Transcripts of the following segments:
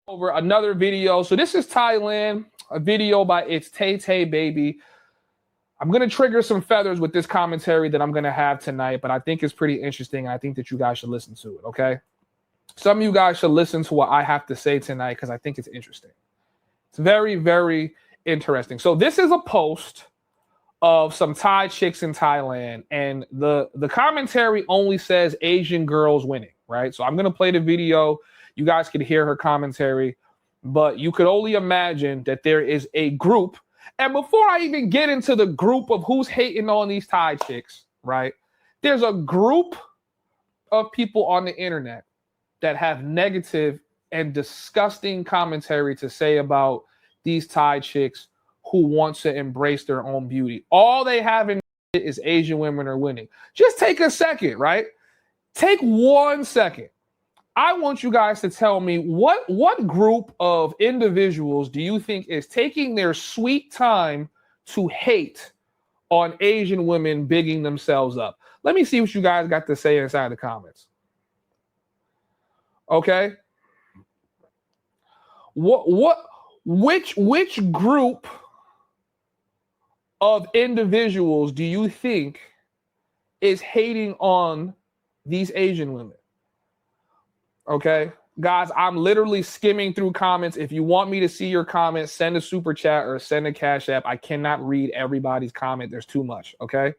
over another video. So this is Thailand, a video by It's Tay Tay Baby. I'm going to trigger some feathers with this commentary that I'm going to have tonight, but I think it's pretty interesting. I think that you guys should listen to it, okay? Some of you guys should listen to what I have to say tonight because I think it's interesting. It's very, very interesting. So this is a post of some Thai chicks in Thailand, and the commentary only says Asian girls winning, right? So I'm going to play the video. You guys can hear her commentary, but you could only imagine that there is a group. And before I even get into the group of who's hating on these Thai chicks, right? There's a group of people on the internet that have negative and disgusting commentary to say about these Thai chicks who want to embrace their own beauty. All they have in it is Asian women are winning. Just take a second, right? Take 1 second. I want you guys to tell me what group of individuals do you think is taking their sweet time to hate on Asian women bigging themselves up? Let me see what you guys got to say inside the comments. Okay? Which group of individuals do you think is hating on these Asian women? Okay, guys, I'm literally skimming through comments. If you want me to see your comments, send a super chat or send a Cash App. I cannot read everybody's comment. There's too much. Okay,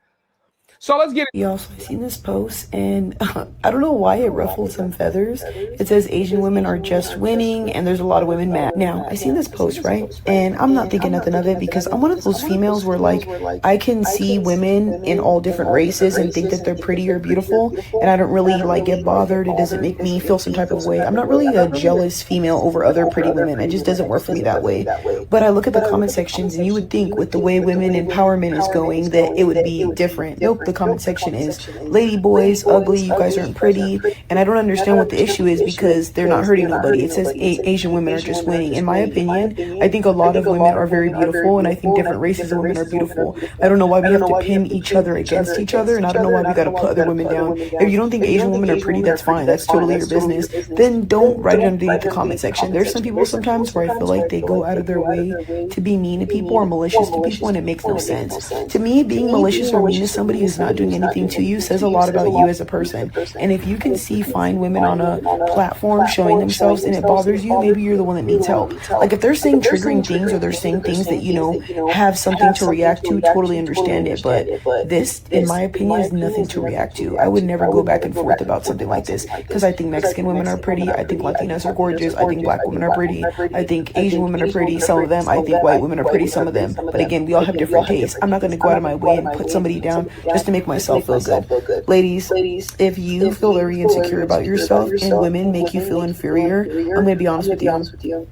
so let's get it. Y'all, so I seen this post and I don't know why it ruffled some feathers. It says Asian women are just winning and there's a lot of women mad. Now, I seen this post, right? And I'm not thinking nothing of it because I'm one of those females where like I can see women in all different races and think that they're pretty or beautiful, and I don't really like get bothered. It doesn't make me feel some type of way. I'm not really a jealous female over other pretty women. It just doesn't work for me that way. But I look at the comment sections and you would think with the way women empowerment is going that it would be different. Nope, the comment section is lady boys, ugly, you guys aren't pretty, and I don't understand what the issue is because they're not hurting nobody. It says Asian women are just winning. In my opinion, I think a lot of women are very beautiful, and I think different races of women are beautiful. I don't know why we have to pin each other against each other, and I don't know why we got to put other women down. If you don't think Asian women are pretty, that's fine. That's totally your business. Then don't write it underneath the comment section. There's some people sometimes where I feel like they go out of their way to be mean to people or malicious to people, and it makes no sense. To me, being malicious or mean to somebody who's not doing anything to you says a lot about you as a person. And if you can see fine women on a platform showing themselves and it bothers you, maybe you're the one that needs help. Like if they're saying triggering things or they're saying things that, you know, have something to react to, totally understand it. But this, in my opinion, is nothing to react to. I would never go back and forth about something like this because I think Mexican women are pretty. I think Latinas are gorgeous. I think black women are pretty. I think Asian women are pretty. Some of them. I think white women are pretty. Some of them. But again, we all have different tastes. I'm not going to go out of my way and put somebody down just to make myself feel good. Ladies, if you feel very insecure about yourself and women make you feel inferior, I'm going to be honest with you.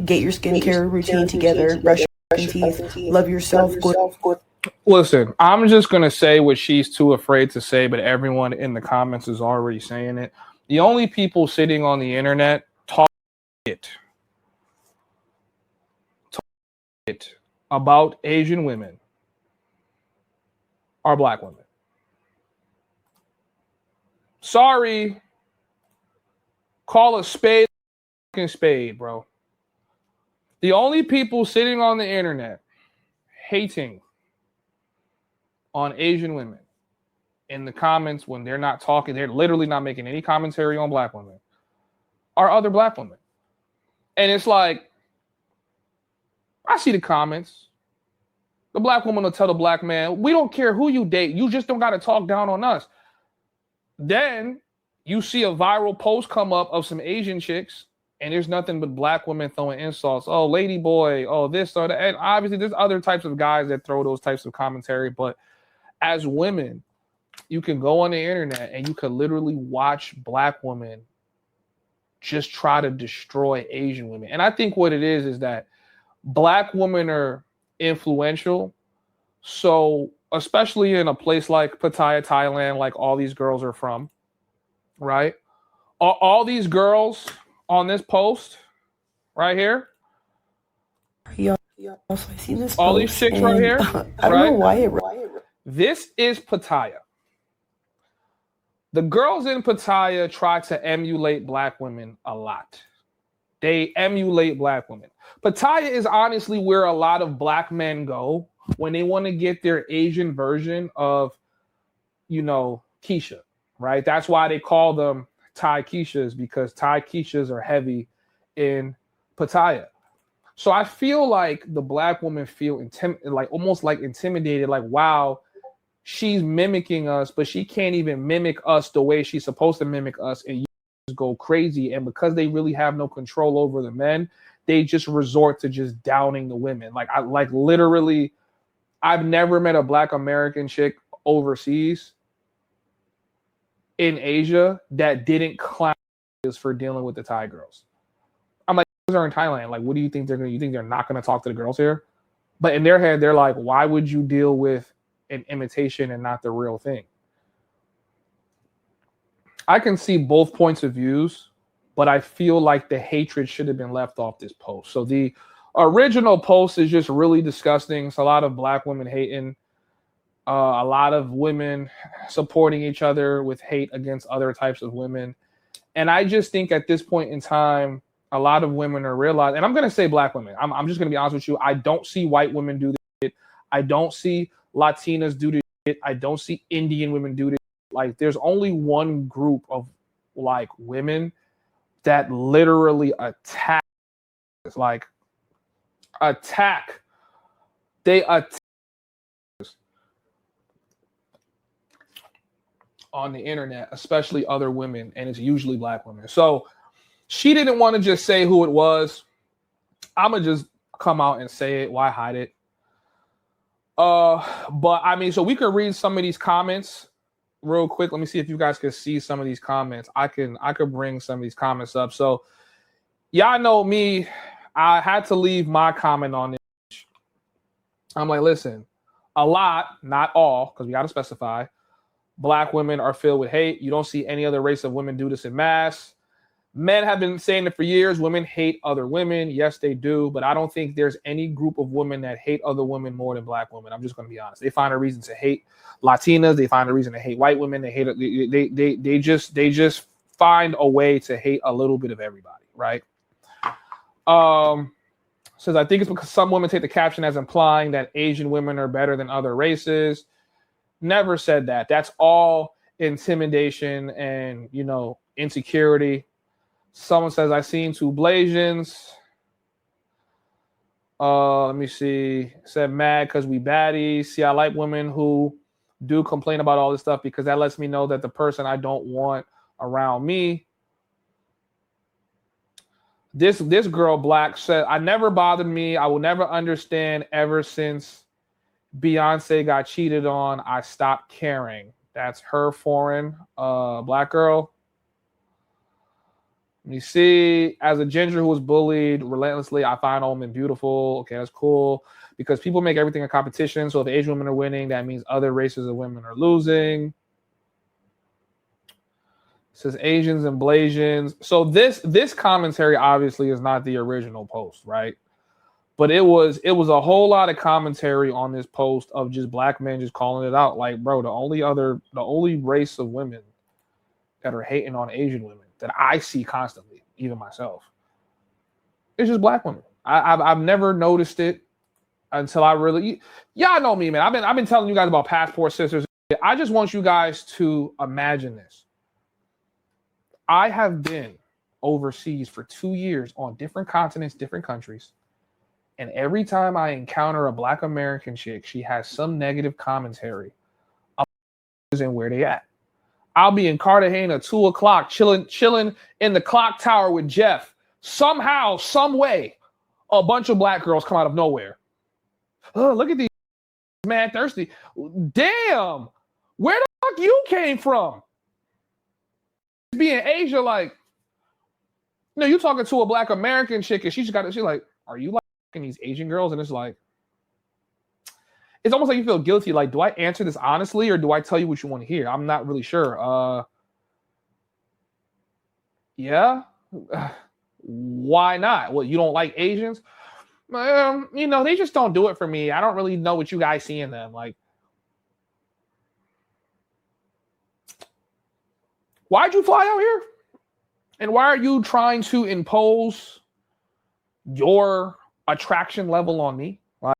Get your skincare routine together, brush your teeth, love yourself. Listen, I'm just going to say what she's too afraid to say, but everyone in the comments is already saying it. The only people sitting on the internet talk about Asian women are black women. Sorry, call a spade a spade, bro. The only people sitting on the internet hating on Asian women in the comments when they're not talking, they're literally not making any commentary on black women, are other black women. And it's like, I see the comments. The black woman will tell the black man, we don't care who you date. You just don't got to talk down on us. Then you see a viral post come up of some Asian chicks, and there's nothing but black women throwing insults. Oh, lady boy. Oh, this or that. And obviously, there's other types of guys that throw those types of commentary. But as women, you can go on the internet and you can literally watch black women just try to destroy Asian women. And I think what it is that black women are influential. So especially in a place like Pattaya, Thailand, like all these girls are from, right? All these girls on this post right here. Yeah, I seen this all these chicks right here. I don't know why it. This is Pattaya. The girls in Pattaya try to emulate black women a lot. They emulate black women. Pattaya is honestly where a lot of black men go when they want to get their Asian version of, you know, Keisha, right? That's why they call them Thai Keishas, because Thai Keishas are heavy in Pattaya. So I feel like the black woman feel like almost like intimidated, like, wow, she's mimicking us, but she can't even mimic us the way she's supposed to mimic us, and you just go crazy. And because they really have no control over the men, they just resort to just downing the women. Like literally, I've never met a black American chick overseas in Asia that didn't clown us for dealing with the Thai girls. I'm like, those are in Thailand. Like, what do you think they're gonna? You think they're not gonna talk to the girls here? But in their head, they're like, why would you deal with an imitation and not the real thing? I can see both points of views, but I feel like the hatred should have been left off this post. So the original post is just really disgusting. It's a lot of black women hating, a lot of women supporting each other with hate against other types of women. And I just think at this point in time, a lot of women are realizing, and I'm going to say black women. I'm just going to be honest with you. I don't see white women do this shit. I don't see Latinas do this shit. I don't see Indian women do this. Like, there's only one group of like women that literally attack. It's like attack. They attack on the internet, especially other women, and it's usually black women. So she didn't want to just say who it was. I'm gonna just come out and say it. Why hide it? But I mean, so we could read some of these comments real quick. Let me see if you guys can see some of these comments. I could bring some of these comments up. So y'all know me. I had to leave my comment on this. I'm like, listen, a lot, not all, because we got to specify, black women are filled with hate. You don't see any other race of women do this in mass. Men have been saying it for years. Women hate other women. Yes, they do. But I don't think there's any group of women that hate other women more than black women. I'm just going to be honest. They find a reason to hate Latinas. They find a reason to hate white women. They hate it. They just find a way to hate a little bit of everybody, right? Says, I think it's because some women take the caption as implying that Asian women are better than other races. Never said that. That's all intimidation and, you know, insecurity. Someone says, I seen two Blasians. Let me see. Said, mad because we baddies. See, I like women who do complain about all this stuff because that lets me know that the person I don't want around me. This girl, Black, said, I never bothered me. I will never understand ever since Beyonce got cheated on. I stopped caring. That's her foreign black girl. Let me see. As a ginger who was bullied relentlessly, I find all women beautiful. Okay, that's cool. Because people make everything a competition. So if Asian women are winning, that means other races of women are losing. It says Asians and Blasians. So this commentary obviously is not the original post, right? But it was a whole lot of commentary on this post of just black men just calling it out. Like, bro, the only race of women that are hating on Asian women that I see constantly, even myself, it's just black women. I've never noticed it until I really, y'all know me, man. I've been telling you guys about passport sisters. I just want you guys to imagine this. I have been overseas for 2 years on different continents, different countries. And every time I encounter a black American chick, she has some negative commentary and where they at. I'll be in Cartagena 2 o'clock, chilling in the clock tower with Jeff. Somehow, some way, a bunch of black girls come out of nowhere. Oh, look at these man thirsty. Damn, where the fuck you came from? Be in Asia, like, you know, you talking to a black American chick and she's like, are you like these Asian girls? And it's like, it's almost like you feel guilty. Like, do I answer this honestly or do I tell you what you want to hear? I'm not really sure. Yeah. Why not? Well, you don't like Asians? You know, they just don't do it for me. I don't really know what you guys see in them. Like, why'd you fly out here? And why are you trying to impose your attraction level on me. Like,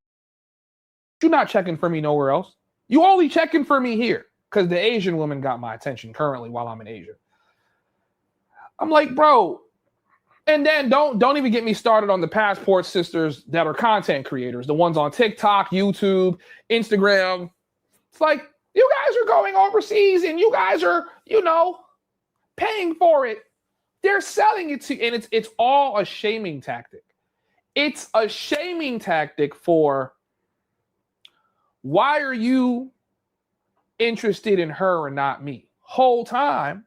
you're not checking for me nowhere else. You only checking for me here because the Asian woman got my attention currently while I'm in Asia. I'm like, bro. And then don't even get me started on the passport sisters that are content creators, the ones on TikTok, YouTube, Instagram. It's like, you guys are going overseas and you guys are, paying for it. They're selling it to you, and it's all a shaming tactic. It's a shaming tactic for, why are you interested in her and not me? Whole time,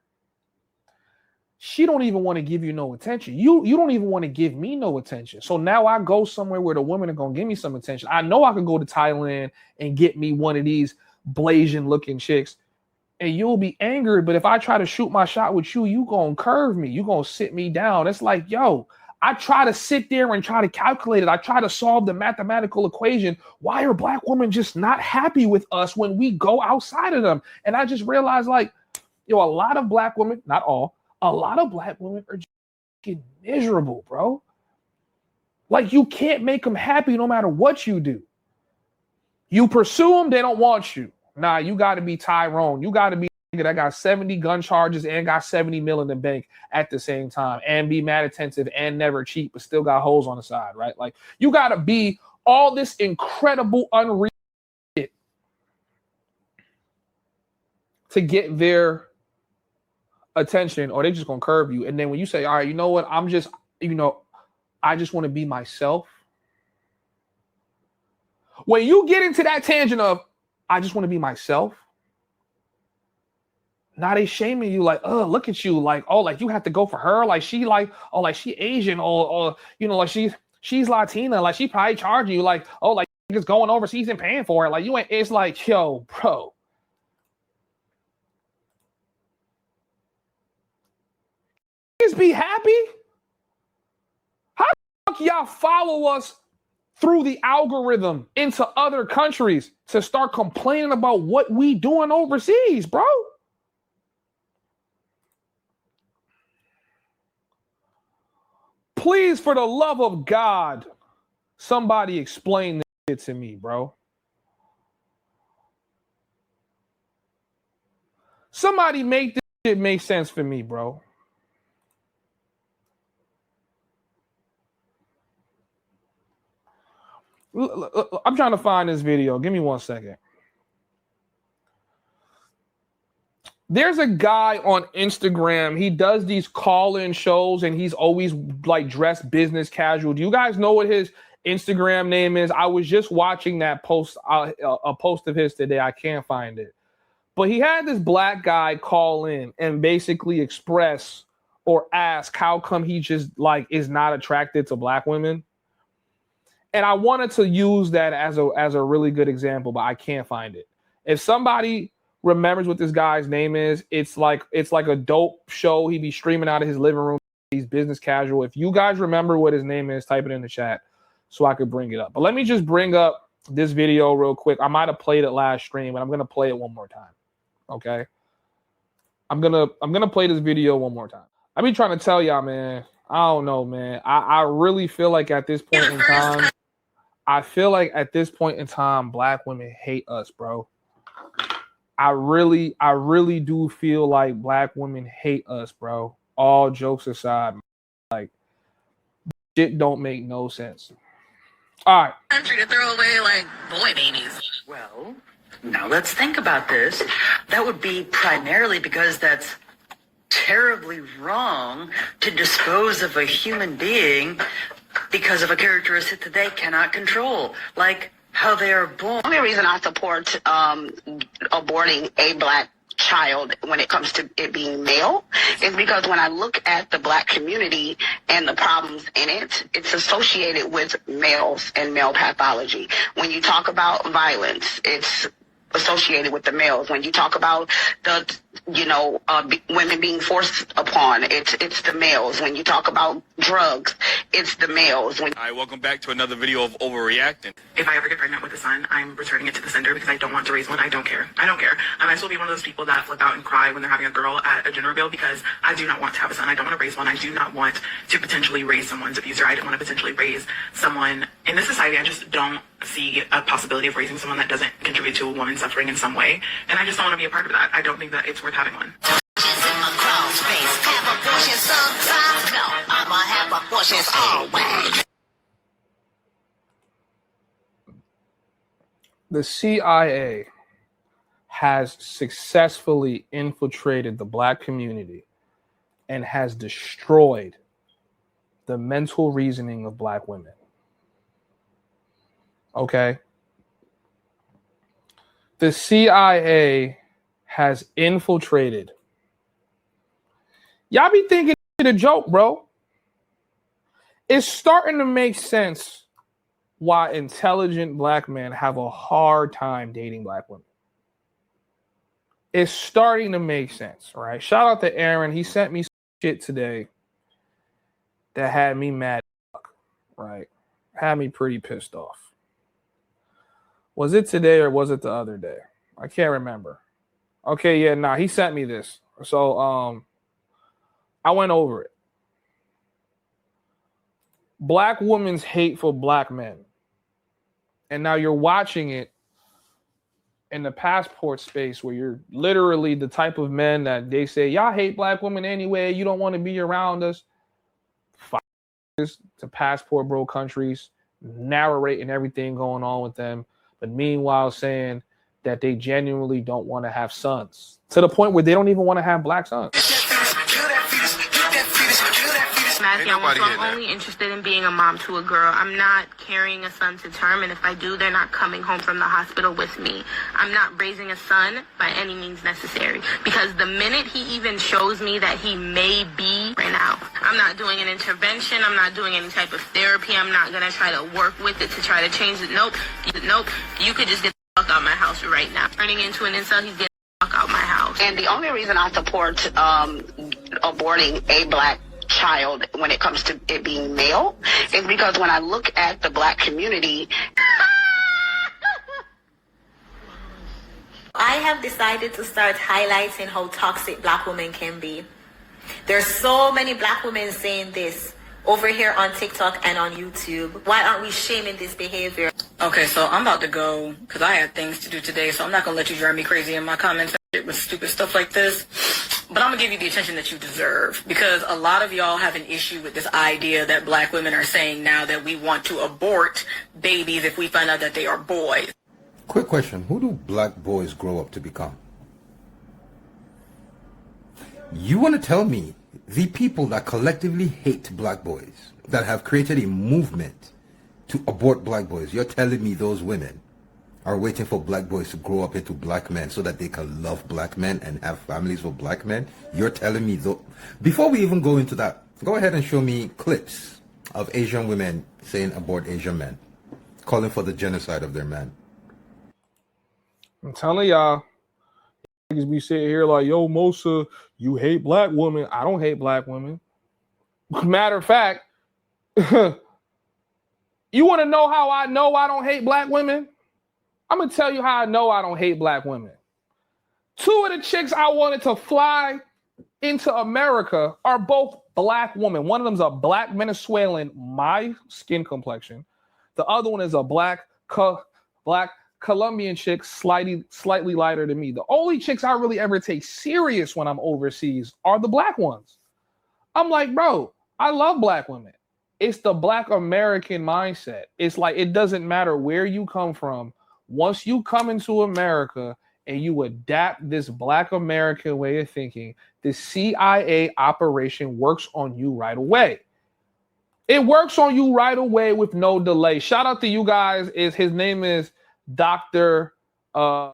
she don't even want to give you no attention. You don't even want to give me no attention. So now I go somewhere where the women are going to give me some attention. I know I could go to Thailand and get me one of these Blasian looking chicks, and you'll be angered. But if I try to shoot my shot with you, you going to curve me. You going to sit me down. It's like, yo, I try to sit there and try to calculate it. I try to solve the mathematical equation. Why are black women just not happy with us when we go outside of them? And I just realized, like, a lot of black women, not all, a lot of black women are just miserable, bro. Like, you can't make them happy no matter what you do. You pursue them, they don't want you. Nah, you got to be Tyrone. You got to be that got 70 gun charges and got 70 mil in the bank at the same time, and be mad attentive and never cheat, but still got holes on the side, right? Like, you got to be all this incredible, unreal shit to get their attention, or they just gonna curve you. And then when you say, all right, you know what, I'm just, I just want to be myself. When you get into that tangent of, I just want to be myself, now they shaming you, like, oh, look at you, like, oh, like you have to go for her, like she, like, oh, like she Asian, or like she's Latina, like she probably charging you, like, oh, like just going overseas and paying for it, like you ain't. It's like, yo, bro, just be happy. How the fuck y'all follow us through the algorithm into other countries to start complaining about what we doing overseas, bro? Please, for the love of God, somebody explain this shit to me, bro. Somebody make this shit make sense for me, bro. I'm trying to find this video. Give me 1 second. There's a guy on Instagram. He does these call-in shows, and he's always like dressed business casual. Do you guys know what his Instagram name is? I was just watching that post, a post of his today. I can't find it. But he had this black guy call in and basically express or ask how come he just like is not attracted to black women. And I wanted to use that as a really good example, but I can't find it. If somebody remembers what this guy's name is, it's like a dope show. He'd be streaming out of his living room. He's business casual. If you guys remember what his name is, type it in the chat so I could bring it up. But let me just bring up this video real quick. I might have played it last stream, but I'm gonna play it one more time. Okay. I'm gonna play this video one more time. I be trying to tell y'all, man. I don't know, man. I really feel like at this point in time, black women hate us, bro. I really do feel like black women hate us, bro. All jokes aside, like, shit don't make no sense. All right. Country to throw away like boy babies. Well, now let's think about this. That would be primarily because that's terribly wrong to dispose of a human being because of a characteristic that they cannot control, like how they are born. The only reason I support aborting a black child when it comes to it being male is because when I look at the black community and the problems in it, it's associated with males and male pathology. When you talk about violence, it's associated with the males. When you talk about the women being forced upon. It's the males. When you talk about drugs, it's the males. All right, welcome back to another video of overreacting. If I ever get pregnant with a son, I'm returning it to the sender because I don't want to raise one. I don't care. I might still be one of those people that flip out and cry when they're having a girl at a gender reveal because I do not want to have a son. I don't want to raise one. I do not want to potentially raise someone's abuser. I don't want to potentially raise someone in this society. I just don't see a possibility of raising someone that doesn't contribute to a woman suffering in some way. And I just don't want to be a part of that. I don't think that it's worth having one. The CIA has successfully infiltrated the black community and has destroyed the mental reasoning of black women. Okay? The CIA has infiltrated. Y'all be thinking it's a joke, bro. It's starting to make sense why intelligent black men have a hard time dating black women. It's starting to make sense, right? Shout out to Aaron. He sent me some shit today that had me mad, right? Had me pretty pissed off. Was it today or was it the other day? I can't remember. Okay, yeah, nah, he sent me this. So I went over it. Black women's hate for black men. And now you're watching it in the passport space where you're literally the type of men that they say, y'all hate black women anyway, you don't want to be around us. To passport bro countries, narrating everything going on with them, but meanwhile saying that they genuinely don't want to have sons, to the point where they don't even want to have black sons. So I'm only interested in being a mom to a girl. I'm not carrying a son to term, and if I do, they're not coming home from the hospital with me. I'm not raising a son by any means necessary, because the minute he even shows me that he may be right now, I'm not doing an intervention. I'm not doing any type of therapy. I'm not going to try to work with it to try to change it. Nope. You could just get the fuck out my house right now. Turning into an incel, he's getting the fuck out my house. And the only reason I support aborting a black child when it comes to it being male is because when I look at the black community, I have decided to start highlighting how toxic black women can be. There's so many black women saying this over here on TikTok and on YouTube. Why aren't we shaming this behavior? Okay, so I'm about to go because I had things to do today, so I'm not going to let you drive me crazy in my comments with stupid stuff like this. But I'm going to give you the attention that you deserve, because a lot of y'all have an issue with this idea that black women are saying now that we want to abort babies if we find out that they are boys. Quick question. Who do black boys grow up to become? You want to tell me the people that collectively hate black boys, that have created a movement to abort black boys, you're telling me those women are waiting for black boys to grow up into black men so that they can love black men and have families with black men? You're telling me though? Before we even go into that, go ahead and show me clips of Asian women saying abort Asian men, calling for the genocide of their men. I'm telling y'all, niggas be sitting here like, yo, Mosa, you hate black women. I don't hate black women. Matter of fact, you want to know how I know I don't hate black women? I'm going to tell you how I know I don't hate black women. Two of the chicks I wanted to fly into America are both black women. One of them's a black Venezuelan, my skin complexion. The other one is a black Colombian chick, slightly lighter than me. The only chicks I really ever take serious when I'm overseas are the black ones. I'm like, bro, I love black women. It's the black American mindset. It's like, it doesn't matter where you come from. Once you come into America and you adapt this black American way of thinking, the CIA operation works on you right away. It works on you right away with no delay. Shout out to you guys. His name is Dr. A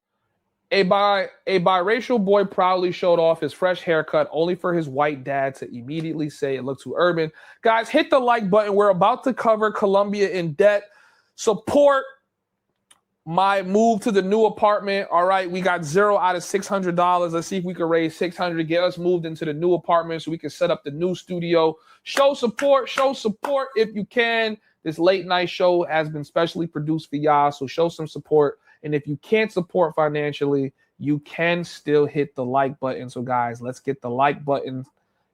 biracial boy proudly showed off his fresh haircut only for his white dad to immediately say it looked too urban. Guys, hit the like button. We're about to cover Colombia in debt. Support my move to the new apartment. All right, we got 0 out of $600. Let's see if we can raise $600 to get us moved into the new apartment so we can set up the new studio. Show support if you can. This late night show has been specially produced for y'all, so show some support. And if you can't support financially, you can still hit the like button. So guys, let's get the like button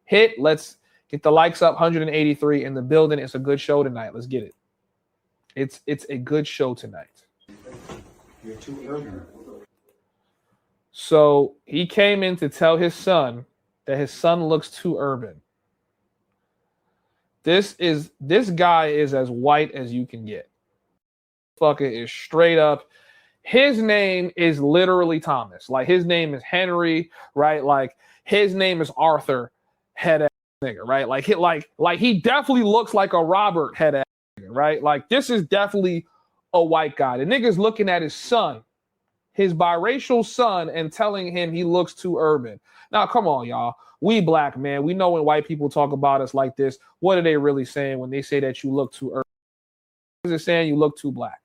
hit. Let's get the likes up. 183 in the building. It's a good show tonight. Let's get it. It's a good show tonight. You're too urban. So he came in to tell his son that his son looks too urban. This guy is as white as you can get. Fucker is straight up. His name is literally Thomas. Like his name is Henry, right? Like his name is Arthur, head ass nigga, right? Like he definitely looks like a Robert head ass nigga, right? Like this is definitely a white guy. The nigga's looking at his son, his biracial son, and telling him he looks too urban. Now, come on, y'all. We black, man. We know when white people talk about us like this, what are they really saying when they say that you look too urban? Is it saying you look too black?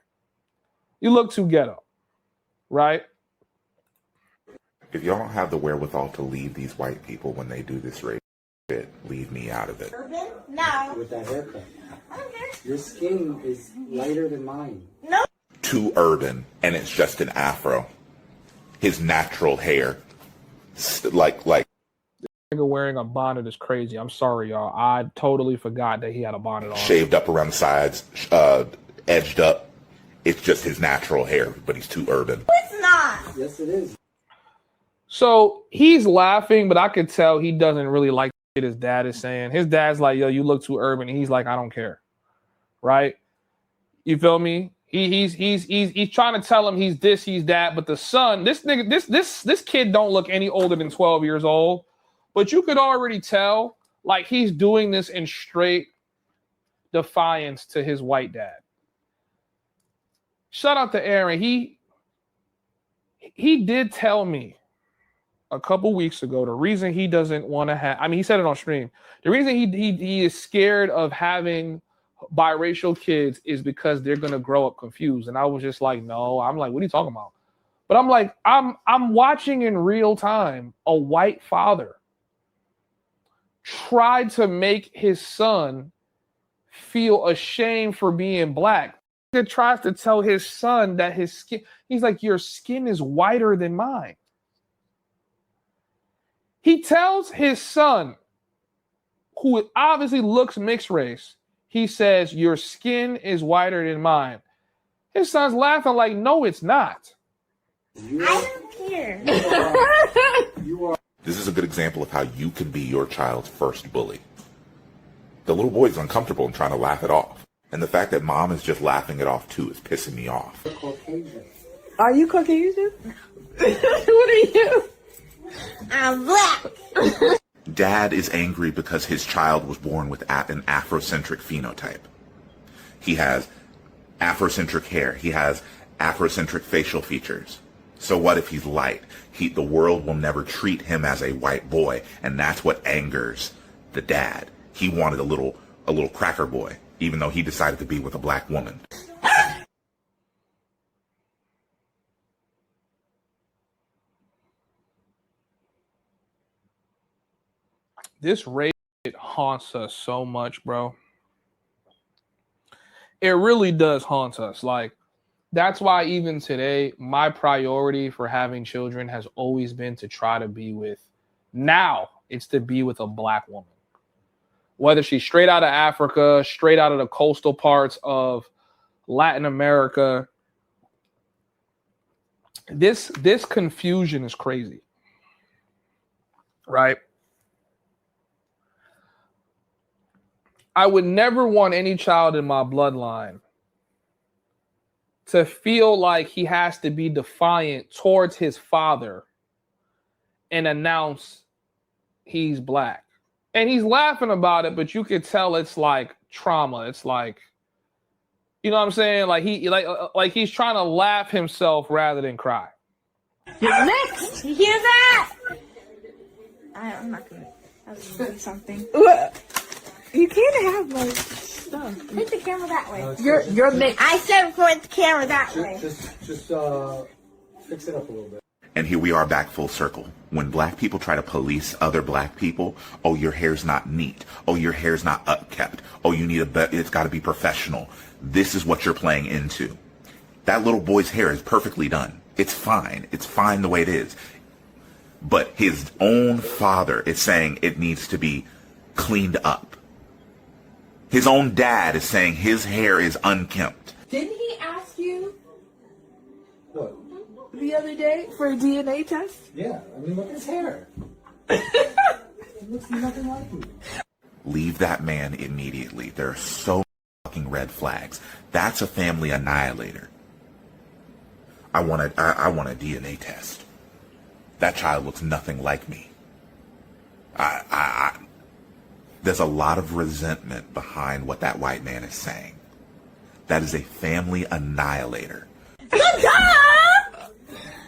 You look too ghetto, right? If y'all don't have the wherewithal to leave these white people when they do this race shit, leave me out of it. Urban? No. With that haircut. Okay. Your skin is lighter than mine. No. Too urban, and it's just an afro. His natural hair, like. Nigga wearing a bonnet is crazy. I'm sorry, y'all. I totally forgot that he had a bonnet on. Shaved up around the sides, edged up. It's just his natural hair, but he's too urban. It's not. Yes, it is. So he's laughing, but I could tell he doesn't really like what his dad is saying. His dad's like, yo, you look too urban. And he's like, I don't care. Right? You feel me? He's trying to tell him he's this, he's that. But the son, this nigga, this kid don't look any older than 12 years old. But you could already tell, like, he's doing this in straight defiance to his white dad. Shout out to Aaron. He did tell me a couple weeks ago the reason he doesn't want to have, I mean, he said it on stream. The reason he is scared of having biracial kids is because they're going to grow up confused. And I was just like, no. I'm like, what are you talking about? But I'm like, I'm watching in real time a white father tried to make his son feel ashamed for being black. He tries to tell his son that his skin, he's like, your skin is whiter than mine. He tells his son, who obviously looks mixed race, he says, your skin is whiter than mine. His son's laughing like, no, it's not. I don't care. You are. This is a good example of how you can be your child's first bully. The little boy's uncomfortable and trying to laugh it off. And the fact that mom is just laughing it off too is pissing me off. Are you Caucasian? What are you? I'm black. Dad is angry because his child was born with an Afrocentric phenotype. He has Afrocentric hair. He has Afrocentric facial features. So what if he's light? The world will never treat him as a white boy, and that's what angers the dad. He wanted a little cracker boy, even though he decided to be with a black woman. This race haunts us so much, bro. It really does haunt us. Like, that's why even today, my priority for having children has always been to try to be with, now it's to be with a black woman. Whether she's straight out of Africa, straight out of the coastal parts of Latin America. This confusion is crazy. Right? I would never want any child in my bloodline to feel like he has to be defiant towards his father and announce he's black. And he's laughing about it, but you could tell it's like trauma. It's like, you know what I'm saying? Like he's trying to laugh himself rather than cry. You're next. You hear that? I'm not gonna do something. You can't have like stuff. Take the camera that way. You're I said point the camera that way. Just fix it up a little bit. And here we are back full circle. When black people try to police other black people, oh, your hair's not neat. Oh, your hair's not upkept. Oh, you need it's got to be professional. This is what you're playing into. That little boy's hair is perfectly done. It's fine. It's fine the way it is. But his own father is saying it needs to be cleaned up. His own dad is saying his hair is unkempt. Didn't he ask you What? the other day for a DNA test? Yeah, I mean, look at his hair. It looks nothing like me. Leave that man immediately. There are so fucking red flags. That's a family annihilator. I want a DNA test. That child looks nothing like me. There's a lot of resentment behind what that white man is saying. That is a family annihilator.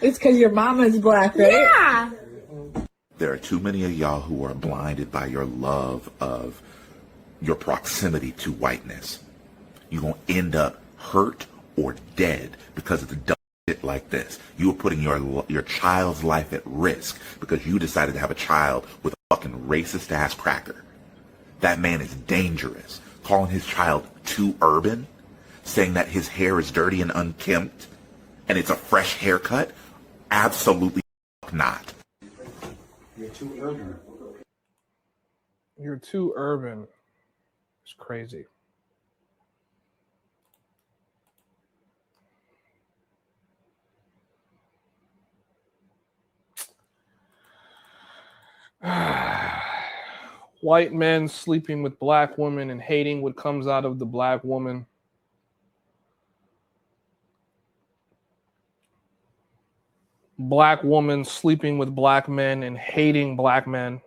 It's because your mama's black, right? Yeah. There are too many of y'all who are blinded by your love of your proximity to whiteness. You're going to end up hurt or dead because of the dumb shit like this. You are putting your child's life at risk because you decided to have a child with a fucking racist ass cracker. That man is dangerous. Calling his child too urban, saying that his hair is dirty and unkempt, and it's a fresh haircut. Absolutely not. You're too urban. You're too urban. It's crazy. White men sleeping with black women and hating what comes out of the black woman. Black woman sleeping with black men and hating black men.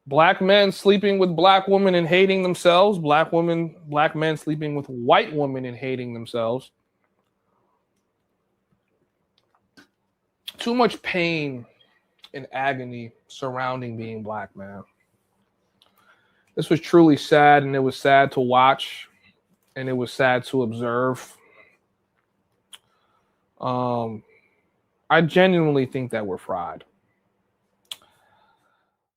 Black men sleeping with black women and hating themselves. Black men sleeping with white women and hating themselves. Too much pain and agony surrounding being black, man. This was truly sad, and it was sad to watch, and it was sad to observe. I genuinely think that we're fried.